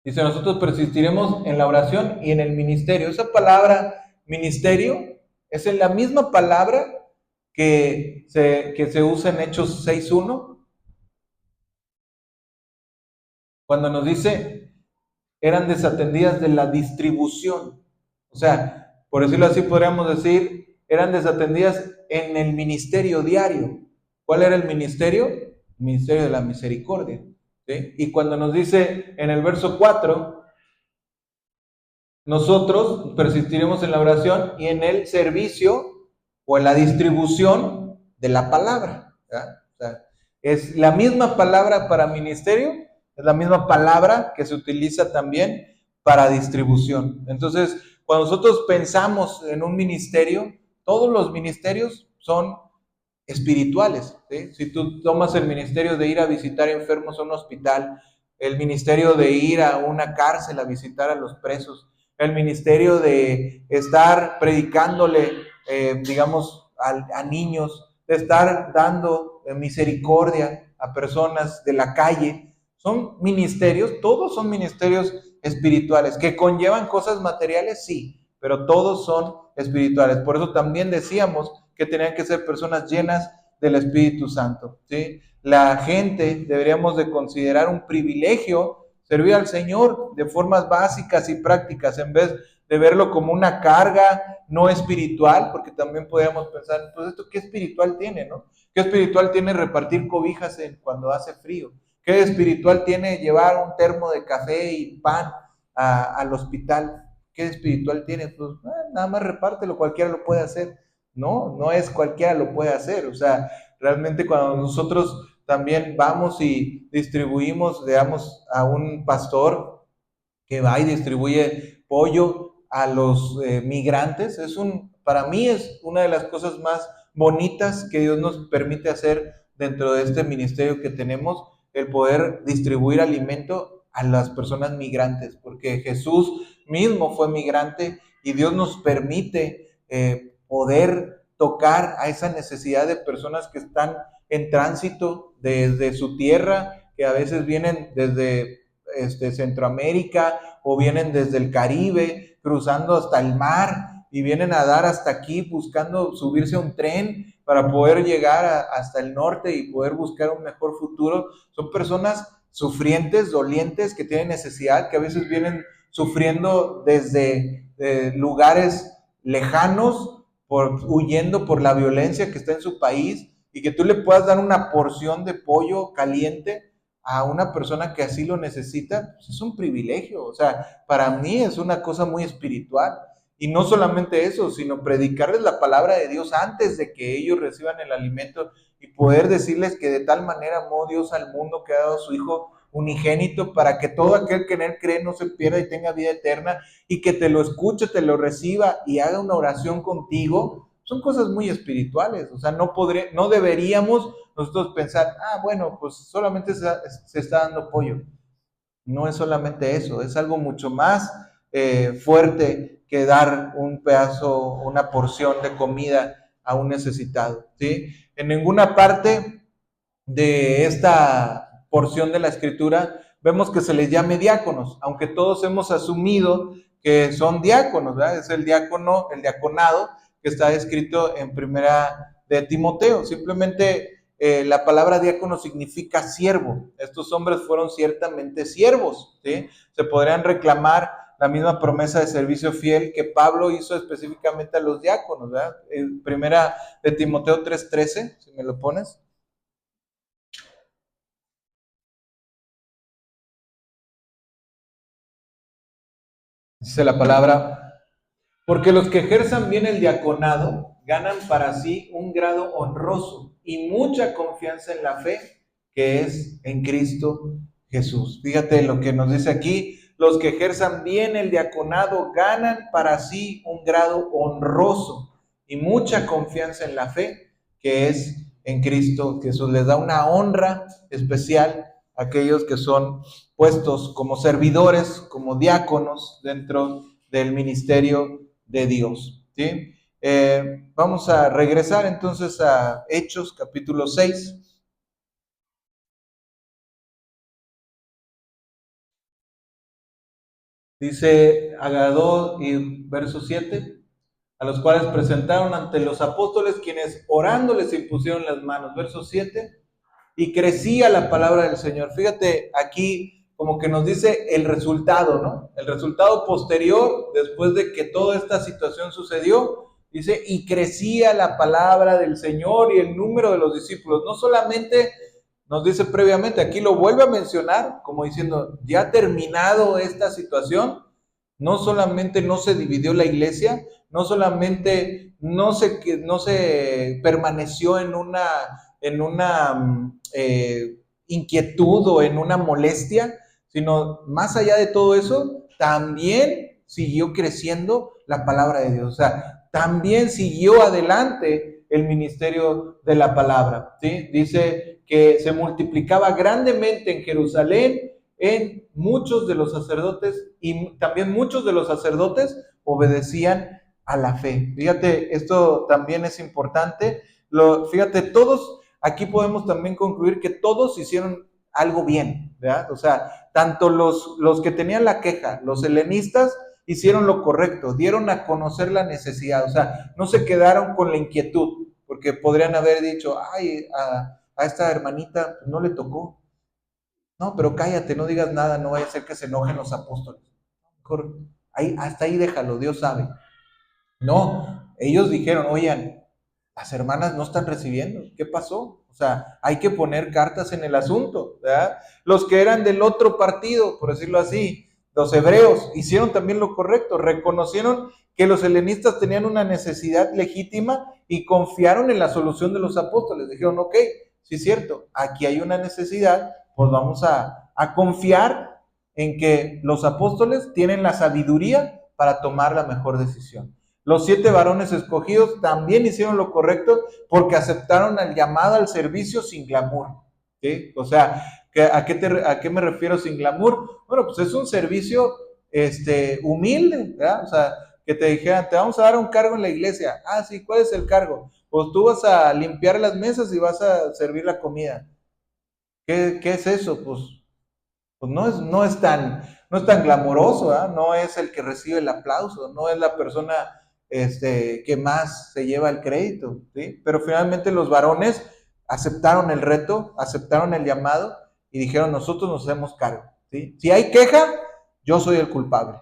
Dice, nosotros persistiremos en la oración y en el ministerio. Esa palabra ministerio es la misma palabra que se usa en Hechos 6.1, cuando nos dice eran desatendidas de la distribución. O sea, por decirlo así, podríamos decir, eran desatendidas en el ministerio diario. ¿Cuál era el ministerio? El ministerio de la misericordia. ¿Sí? Y cuando nos dice en el verso 4, nosotros persistiremos en la oración y en el servicio o en la distribución de la palabra. O sea, es la misma palabra para ministerio, es la misma palabra que se utiliza también para distribución. Entonces, cuando nosotros pensamos en un ministerio, todos los ministerios son espirituales. ¿Sí? Si tú tomas el ministerio de ir a visitar enfermos a un hospital, el ministerio de ir a una cárcel a visitar a los presos, el ministerio de estar predicándole, digamos, a niños, de estar dando misericordia a personas de la calle, son ministerios, todos son ministerios espirituales, que conllevan cosas materiales, sí, pero todos son espirituales. Por eso también decíamos que tenían que ser personas llenas del Espíritu Santo, ¿sí? La gente deberíamos de considerar un privilegio servir al Señor de formas básicas y prácticas, en vez de verlo como una carga no espiritual, porque también podríamos pensar, pues esto qué espiritual tiene, ¿no? ¿Qué espiritual tiene repartir cobijas cuando hace frío? ¿Qué espiritual tiene llevar un termo de café y pan al hospital? ¿Qué espiritual tiene? Pues nada más repártelo, cualquiera lo puede hacer. No, no es cualquiera lo puede hacer. O sea, realmente cuando nosotros también vamos y distribuimos, veamos a un pastor que va y distribuye pollo a los migrantes, para mí es una de las cosas más bonitas que Dios nos permite hacer dentro de este ministerio que tenemos, el poder distribuir alimento a las personas migrantes, porque Jesús mismo fue migrante y Dios nos permite poder tocar a esa necesidad de personas que están en tránsito desde su tierra, que a veces vienen desde Centroamérica o vienen desde el Caribe, cruzando hasta el mar y vienen a dar hasta aquí buscando subirse a un tren para poder llegar hasta el norte y poder buscar un mejor futuro. Son personas sufrientes, dolientes, que tienen necesidad, que a veces vienen sufriendo desde lugares lejanos, huyendo por la violencia que está en su país, y que tú le puedas dar una porción de pollo caliente a una persona que así lo necesita, pues es un privilegio. O sea, para mí es una cosa muy espiritual. Y no solamente eso, sino predicarles la palabra de Dios antes de que ellos reciban el alimento y poder decirles que de tal manera amó Dios al mundo que ha dado a su Hijo unigénito para que todo aquel que en él cree no se pierda y tenga vida eterna, y que te lo escuche, te lo reciba y haga una oración contigo. Son cosas muy espirituales. O sea, no deberíamos nosotros pensar, bueno, pues solamente se está dando pollo. No es solamente eso, es algo mucho más fuerte que dar un pedazo, una porción de comida a un necesitado, ¿sí? En ninguna parte de esta porción de la Escritura vemos que se les llame diáconos, aunque todos hemos asumido que son diáconos, ¿verdad? Es el diácono, el diaconado que está escrito en Primera de Timoteo. Simplemente la palabra diácono significa siervo. Estos hombres fueron ciertamente siervos, ¿sí? Se podrían reclamar la misma promesa de servicio fiel que Pablo hizo específicamente a los diáconos, ¿verdad? En Primera de Timoteo 3:13, si me lo pones. Dice la palabra: porque los que ejerzan bien el diaconado ganan para sí un grado honroso y mucha confianza en la fe que es en Cristo Jesús. Fíjate lo que nos dice aquí: los que ejerzan bien el diaconado ganan para sí un grado honroso y mucha confianza en la fe que es en Cristo Jesús. Les da una honra especial a aquellos que son puestos como servidores, como diáconos dentro del ministerio de Dios, ¿sí? Vamos a regresar entonces a Hechos capítulo 6. Dice, agradó, y verso 7, a los cuales presentaron ante los apóstoles, quienes orando les impusieron las manos. Verso 7, y crecía la palabra del Señor. Fíjate, aquí como que nos dice el resultado, ¿no? El resultado posterior, después de que toda esta situación sucedió, dice, y crecía la palabra del Señor y el número de los discípulos. No solamente nos dice previamente, aquí lo vuelve a mencionar, como diciendo, ya terminado esta situación, no solamente no se dividió la iglesia, no solamente no se permaneció en una inquietud o en una molestia, sino más allá de todo eso, también siguió creciendo la palabra de Dios. O sea, también siguió adelante el ministerio de la palabra. ¿Sí? Dice que se multiplicaba grandemente en Jerusalén en muchos de los sacerdotes, y también muchos de los sacerdotes obedecían a la fe. Fíjate, esto también es importante. Fíjate, todos, aquí podemos también concluir que todos hicieron algo bien, ¿verdad? O sea, tanto los que tenían la queja, los helenistas, hicieron lo correcto, dieron a conocer la necesidad, o sea, no se quedaron con la inquietud, porque podrían haber dicho, ay, a esta hermanita no le tocó. No, pero cállate, no digas nada, no vaya a ser que se enojen los apóstoles. Mejor, ahí, hasta ahí déjalo, Dios sabe. No, ellos dijeron, oigan, las hermanas no están recibiendo, ¿qué pasó? O sea, hay que poner cartas en el asunto, ¿verdad? Los que eran del otro partido, por decirlo así, los hebreos, hicieron también lo correcto, reconocieron que los helenistas tenían una necesidad legítima y confiaron en la solución de los apóstoles. Dijeron, ok, sí es cierto, aquí hay una necesidad, pues vamos a confiar en que los apóstoles tienen la sabiduría para tomar la mejor decisión. Los 7 varones escogidos también hicieron lo correcto porque aceptaron el llamado al servicio sin glamour. ¿Sí? O sea, ¿a qué me refiero sin glamour? Bueno, pues es un servicio humilde, ¿verdad? O sea, que te dijeran, te vamos a dar un cargo en la iglesia. Ah, sí, ¿cuál es el cargo? Pues tú vas a limpiar las mesas y vas a servir la comida. ¿Qué es eso? Pues no es tan glamoroso, ¿eh? No es el que recibe el aplauso, no es la persona que más se lleva el crédito, ¿sí? Pero finalmente los varones aceptaron el reto, aceptaron el llamado y dijeron, nosotros nos hacemos cargo, ¿sí? Si hay queja, yo soy el culpable.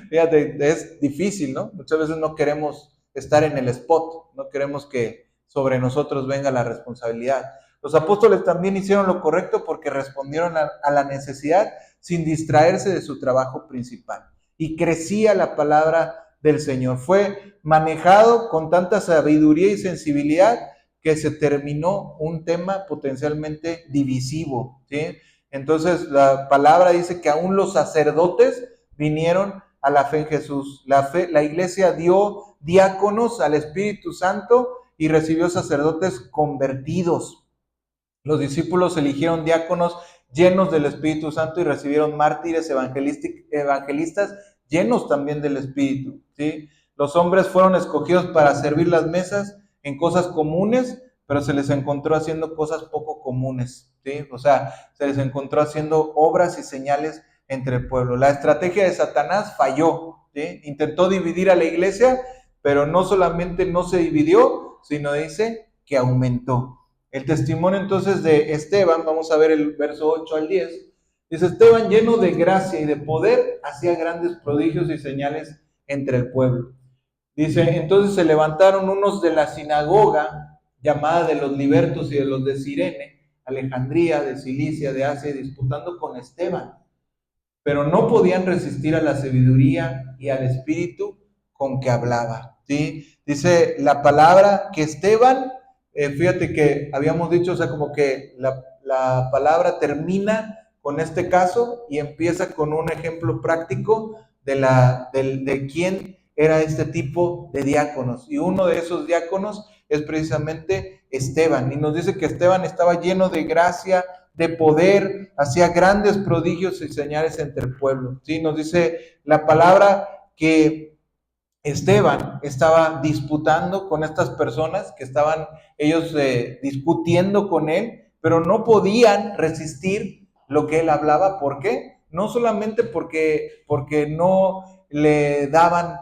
Fíjate, es difícil, ¿no? Muchas veces no queremos estar en el spot, no queremos que sobre nosotros venga la responsabilidad. Los apóstoles también hicieron lo correcto porque respondieron a la necesidad sin distraerse de su trabajo principal. Y crecía la palabra del Señor. Fue manejado con tanta sabiduría y sensibilidad que se terminó un tema potencialmente divisivo, ¿sí? Entonces la palabra dice que aún los sacerdotes vinieron a la fe en Jesús. La iglesia dio diáconos al Espíritu Santo y recibió sacerdotes convertidos. Los discípulos eligieron diáconos llenos del Espíritu Santo y recibieron mártires evangelistas llenos también del Espíritu, ¿sí? Los hombres fueron escogidos para servir las mesas en cosas comunes, pero se les encontró haciendo cosas poco comunes, ¿sí? O sea, se les encontró haciendo obras y señales entre el pueblo. La estrategia de Satanás falló, ¿sí? Intentó dividir a la iglesia, pero no solamente no se dividió, sino dice que aumentó. El testimonio entonces de Esteban, vamos a ver el verso 8 al 10, dice, Esteban lleno de gracia y de poder, hacía grandes prodigios y señales entre el pueblo. Dice, entonces se levantaron unos de la sinagoga, llamada de los libertos y de los de Cirene, Alejandría, de Cilicia, de Asia, disputando con Esteban, pero no podían resistir a la sabiduría y al espíritu con que hablaba, ¿sí? Dice la palabra que Esteban, fíjate que habíamos dicho, o sea, como que la palabra termina con este caso y empieza con un ejemplo práctico de quién era este tipo de diáconos. Y uno de esos diáconos es precisamente Esteban. Y nos dice que Esteban estaba lleno de gracia, de poder, hacía grandes prodigios y señales entre el pueblo. ¿Sí? Nos dice la palabra que Esteban estaba disputando con estas personas que estaban ellos discutiendo con él, pero no podían resistir lo que él hablaba. ¿Por qué? No solamente porque no le daban,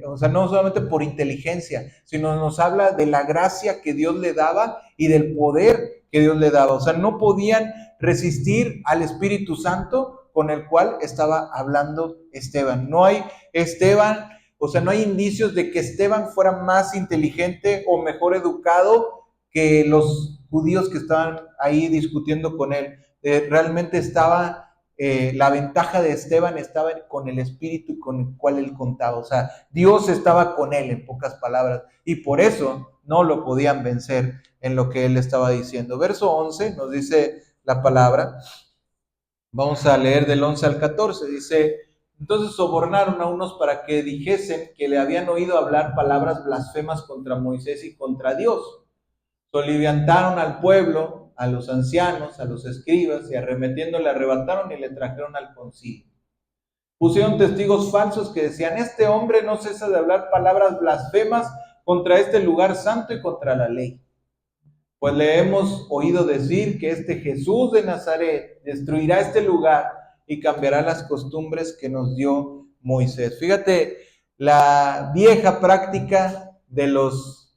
o sea, no solamente por inteligencia, sino nos habla de la gracia que Dios le daba y del poder que Dios le daba. O sea, no podían resistir al Espíritu Santo con el cual estaba hablando Esteban. No hay Esteban, o sea, no hay indicios de que Esteban fuera más inteligente o mejor educado que los judíos que estaban ahí discutiendo con él. Realmente estaba, la ventaja de Esteban estaba con el espíritu con el cual él contaba. O sea, Dios estaba con él, en pocas palabras, y por eso no lo podían vencer en lo que él estaba diciendo. Verso 11 nos dice la palabra. Vamos a leer del 11 al 14. Dice: entonces sobornaron a unos para que dijesen que le habían oído hablar palabras blasfemas contra Moisés y contra Dios. Soliviantaron al pueblo, a los ancianos, a los escribas, y arremetiendo le arrebataron y le trajeron al concilio. Pusieron testigos falsos que decían: este hombre no cesa de hablar palabras blasfemas contra este lugar santo y contra la ley. Pues le hemos oído decir que este Jesús de Nazaret destruirá este lugar y cambiará las costumbres que nos dio Moisés. Fíjate la vieja práctica de los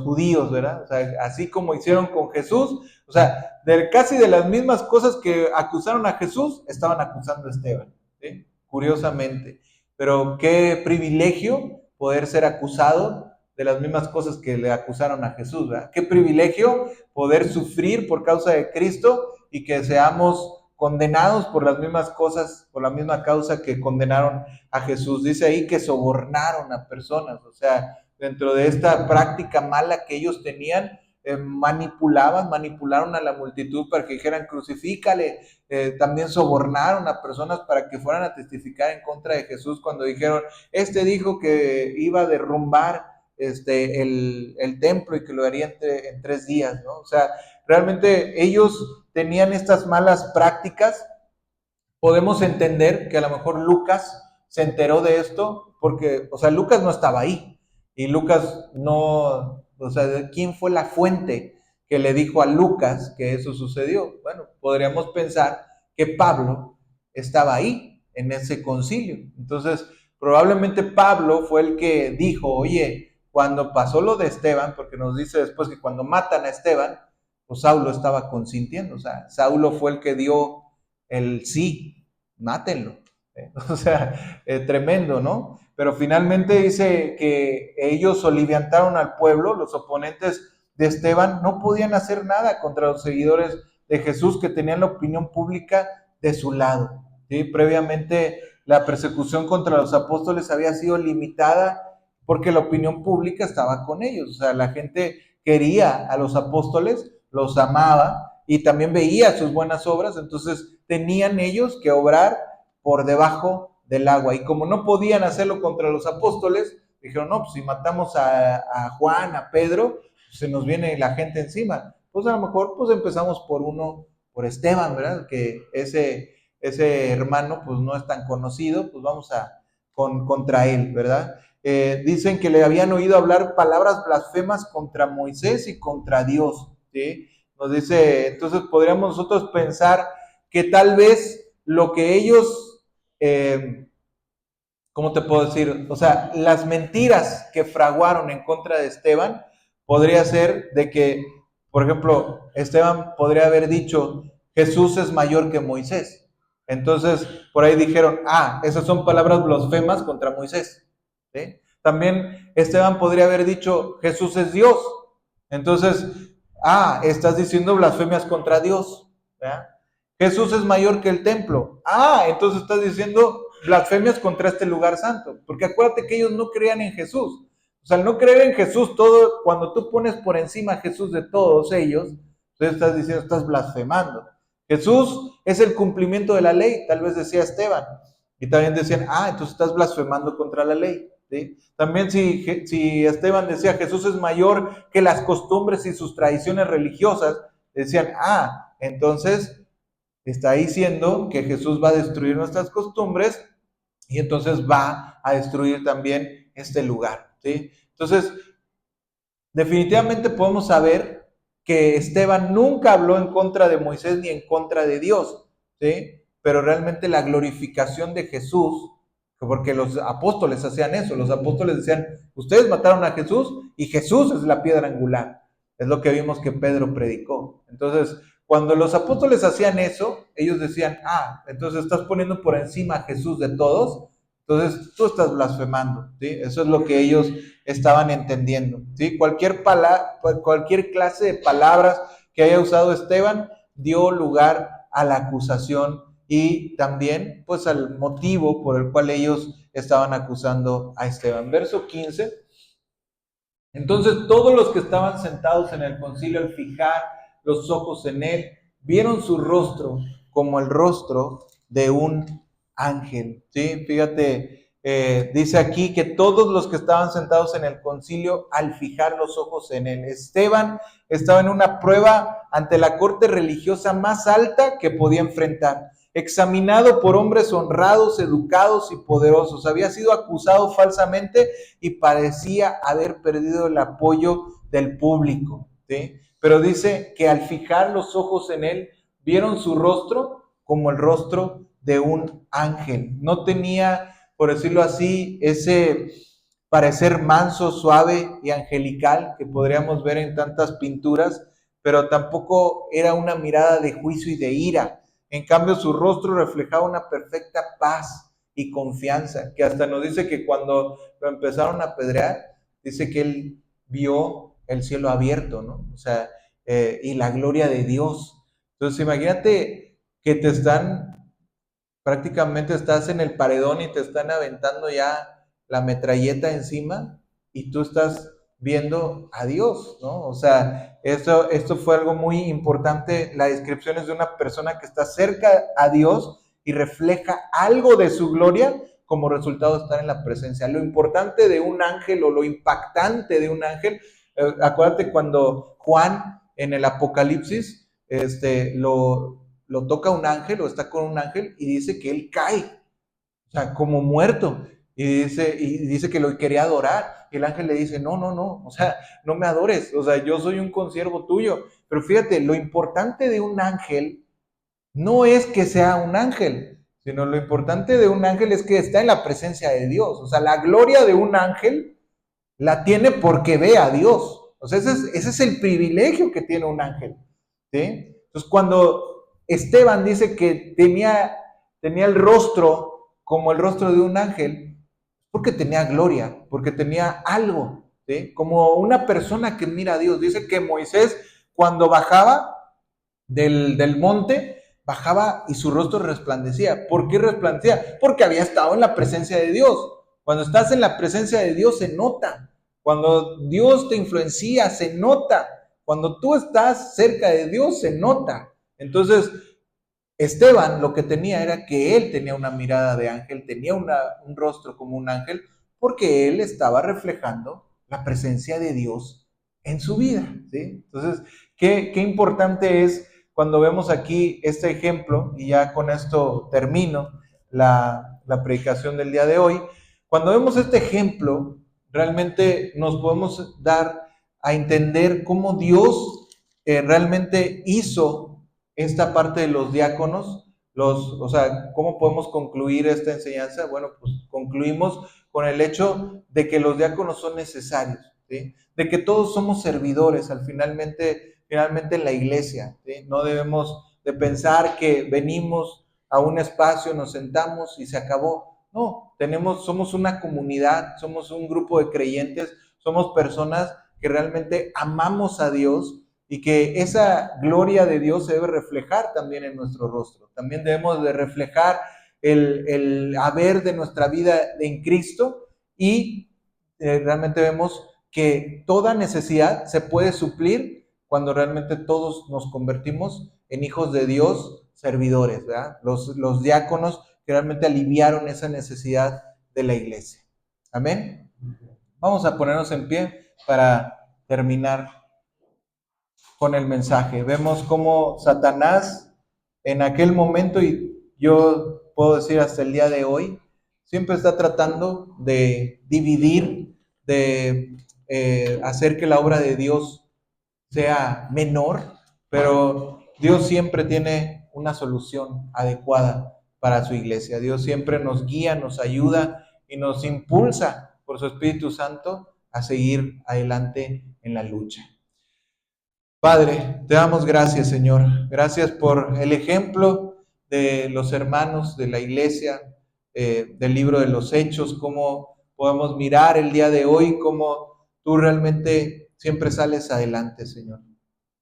judíos, ¿verdad? O sea, así como hicieron con Jesús, o sea, casi de las mismas cosas que acusaron a Jesús, estaban acusando a Esteban, ¿sí? Curiosamente. Pero qué privilegio poder ser acusado de las mismas cosas que le acusaron a Jesús, ¿verdad? Qué privilegio poder sufrir por causa de Cristo y que seamos condenados por las mismas cosas, por la misma causa que condenaron a Jesús. Dice ahí que sobornaron a personas, o sea, dentro de esta práctica mala que ellos tenían, manipularon a la multitud para que dijeran: crucifícale. También sobornaron a personas para que fueran a testificar en contra de Jesús cuando dijeron: este dijo que iba a derrumbar el templo y que lo haría en 3 días, ¿no? O sea, realmente ellos tenían estas malas prácticas. Podemos entender que a lo mejor Lucas se enteró de esto porque, o sea, Lucas no estaba ahí y Lucas no, o sea, ¿quién fue la fuente que le dijo a Lucas que eso sucedió? Bueno, podríamos pensar que Pablo estaba ahí en ese concilio. Entonces, probablemente Pablo fue el que dijo: oye, cuando pasó lo de Esteban, porque nos dice después que cuando matan a Esteban, pues Saulo estaba consintiendo, o sea, Saulo fue el que dio el sí, mátenlo. O sea, tremendo, ¿no? Pero finalmente dice que ellos soliviantaron al pueblo, los oponentes de Esteban no podían hacer nada contra los seguidores de Jesús que tenían la opinión pública de su lado, ¿sí? Previamente la persecución contra los apóstoles había sido limitada porque la opinión pública estaba con ellos, o sea, la gente quería a los apóstoles, los amaba y también veía sus buenas obras, entonces tenían ellos que obrar por debajo del agua. Y como no podían hacerlo contra los apóstoles, dijeron: no, pues si matamos a Juan, a Pedro, pues se nos viene la gente encima. Pues a lo mejor pues empezamos por Esteban, ¿verdad? Que ese hermano pues no es tan conocido, pues vamos contra él, ¿verdad? Dicen que le habían oído hablar palabras blasfemas contra Moisés y contra Dios, ¿sí? Nos dice, entonces podríamos nosotros pensar que tal vez lo que ellos, ¿cómo te puedo decir? O sea, las mentiras que fraguaron en contra de Esteban, podría ser de que, por ejemplo, Esteban podría haber dicho: Jesús es mayor que Moisés. Entonces, por ahí dijeron: esas son palabras blasfemas contra Moisés, ¿sí? También Esteban podría haber dicho: Jesús es Dios. Entonces, estás diciendo blasfemias contra Dios, ¿verdad? Jesús es mayor que el templo. Entonces estás diciendo blasfemias contra este lugar santo. Porque acuérdate que ellos no creían en Jesús. O sea, al no creer en Jesús, cuando tú pones por encima a Jesús de todos ellos, entonces estás diciendo, estás blasfemando. Jesús es el cumplimiento de la ley, tal vez decía Esteban. Y también decían: entonces estás blasfemando contra la ley, ¿sí? También si Esteban decía: Jesús es mayor que las costumbres y sus tradiciones religiosas, decían: entonces está diciendo que Jesús va a destruir nuestras costumbres y entonces va a destruir también este lugar, ¿sí? Entonces, definitivamente podemos saber que Esteban nunca habló en contra de Moisés ni en contra de Dios, ¿sí? Pero realmente la glorificación de Jesús, porque los apóstoles hacían eso, los apóstoles decían: ustedes mataron a Jesús y Jesús es la piedra angular. Es lo que vimos que Pedro predicó. Entonces, Cuando los apóstoles hacían eso, ellos decían, entonces estás poniendo por encima a Jesús de todos, entonces tú estás blasfemando, ¿sí? Eso es lo que ellos estaban entendiendo, ¿sí? Cualquier clase de palabras que haya usado Esteban dio lugar a la acusación y también pues al motivo por el cual ellos estaban acusando a Esteban. Verso 15. Entonces todos los que estaban sentados en el concilio al fijar los ojos en él, vieron su rostro como el rostro de un ángel. ¿Sí? Fíjate, dice aquí que todos los que estaban sentados en el concilio al fijar los ojos en él. Esteban estaba en una prueba ante la corte religiosa más alta que podía enfrentar. Examinado por hombres honrados, educados y poderosos. Había sido acusado falsamente y parecía haber perdido el apoyo del público, ¿sí? Pero dice que al fijar los ojos en él, vieron su rostro como el rostro de un ángel. No tenía, por decirlo así, ese parecer manso, suave y angelical que podríamos ver en tantas pinturas, pero tampoco era una mirada de juicio y de ira. En cambio, su rostro reflejaba una perfecta paz y confianza, que hasta nos dice que cuando lo empezaron a apedrear, dice que él vio el cielo abierto, ¿no? O sea, y la gloria de Dios. Entonces, imagínate que prácticamente estás en el paredón y te están aventando ya la metralleta encima y tú estás viendo a Dios, ¿no? O sea, esto fue algo muy importante. La descripción es de una persona que está cerca a Dios y refleja algo de su gloria como resultado de estar en la presencia. Lo importante de un ángel o lo impactante de un ángel, acuérdate cuando Juan en el Apocalipsis lo toca un ángel o está con un ángel y dice que él cae, o sea, como muerto. Y dice que lo quería adorar. Y el ángel le dice, no, no, no, o sea, no me adores, o sea, yo soy un consiervo tuyo. Pero fíjate, lo importante de un ángel no es que sea un ángel, sino lo importante de un ángel es que está en la presencia de Dios. O sea, la gloria de un ángel la tiene porque ve a Dios. O sea, ese es el privilegio que tiene un ángel, ¿sí? Entonces, cuando Esteban dice que tenía el rostro como el rostro de un ángel, porque tenía gloria, porque tenía algo, ¿sí? Como una persona que mira a Dios. Dice que Moisés, cuando bajaba del monte, bajaba y su rostro resplandecía. ¿Por qué resplandecía? Porque había estado en la presencia de Dios. Cuando estás en la presencia de Dios se nota. Cuando Dios te influencia se nota. Cuando tú estás cerca de Dios se nota. Entonces, Esteban lo que tenía era que él tenía una mirada de ángel, tenía un rostro como un ángel, porque él estaba reflejando la presencia de Dios en su vida, ¿sí? Entonces, qué importante es cuando vemos aquí este ejemplo, y ya con esto termino la predicación del día de hoy. Cuando vemos este ejemplo, realmente nos podemos dar a entender cómo Dios realmente hizo esta parte de los diáconos. O sea, ¿cómo podemos concluir esta enseñanza? Bueno, pues concluimos con el hecho de que los diáconos son necesarios, ¿sí? De que todos somos servidores finalmente en la iglesia, ¿sí? No debemos de pensar que venimos a un espacio, nos sentamos y se acabó. No, somos una comunidad, somos un grupo de creyentes, somos personas que realmente amamos a Dios y que esa gloria de Dios se debe reflejar también en nuestro rostro. También debemos de reflejar el haber de nuestra vida en Cristo y realmente vemos que toda necesidad se puede suplir cuando realmente todos nos convertimos en hijos de Dios, servidores, ¿verdad? Los diáconos que realmente aliviaron esa necesidad de la iglesia. Amén. Vamos a ponernos en pie para terminar con el mensaje. Vemos cómo Satanás en aquel momento, y yo puedo decir hasta el día de hoy, siempre está tratando de dividir, de hacer que la obra de Dios sea menor, pero Dios siempre tiene una solución adecuada para su iglesia. Dios siempre nos guía, nos ayuda y nos impulsa por su Espíritu Santo a seguir adelante en la lucha. Padre, te damos gracias, Señor. Gracias por el ejemplo de los hermanos de la iglesia, del libro de los Hechos, cómo podemos mirar el día de hoy, cómo tú realmente siempre sales adelante, Señor.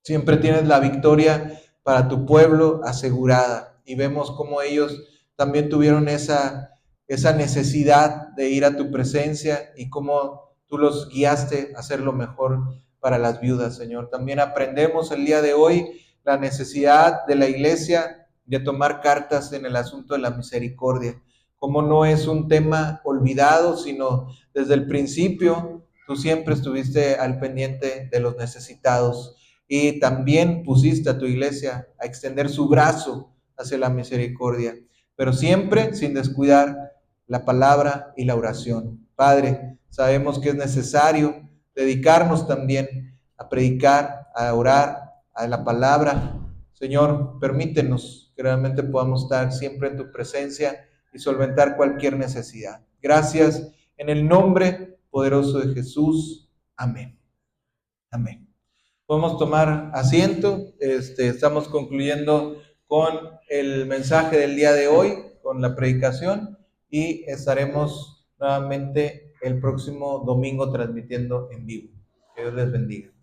Siempre tienes la victoria para tu pueblo asegurada. Y vemos cómo ellos también tuvieron esa necesidad de ir a tu presencia y cómo tú los guiaste a hacer lo mejor para las viudas, Señor. También aprendemos el día de hoy la necesidad de la iglesia de tomar cartas en el asunto de la misericordia. Como no es un tema olvidado, sino desde el principio tú siempre estuviste al pendiente de los necesitados y también pusiste a tu iglesia a extender su brazo hacia la misericordia, pero siempre sin descuidar la palabra y la oración. Padre, sabemos que es necesario dedicarnos también a predicar, a orar, a la palabra. Señor, permítenos que realmente podamos estar siempre en tu presencia y solventar cualquier necesidad. Gracias en el nombre poderoso de Jesús. Amén. Amén. Podemos tomar asiento. Estamos concluyendo con el mensaje del día de hoy, con la predicación, y estaremos nuevamente el próximo domingo transmitiendo en vivo. Que Dios les bendiga.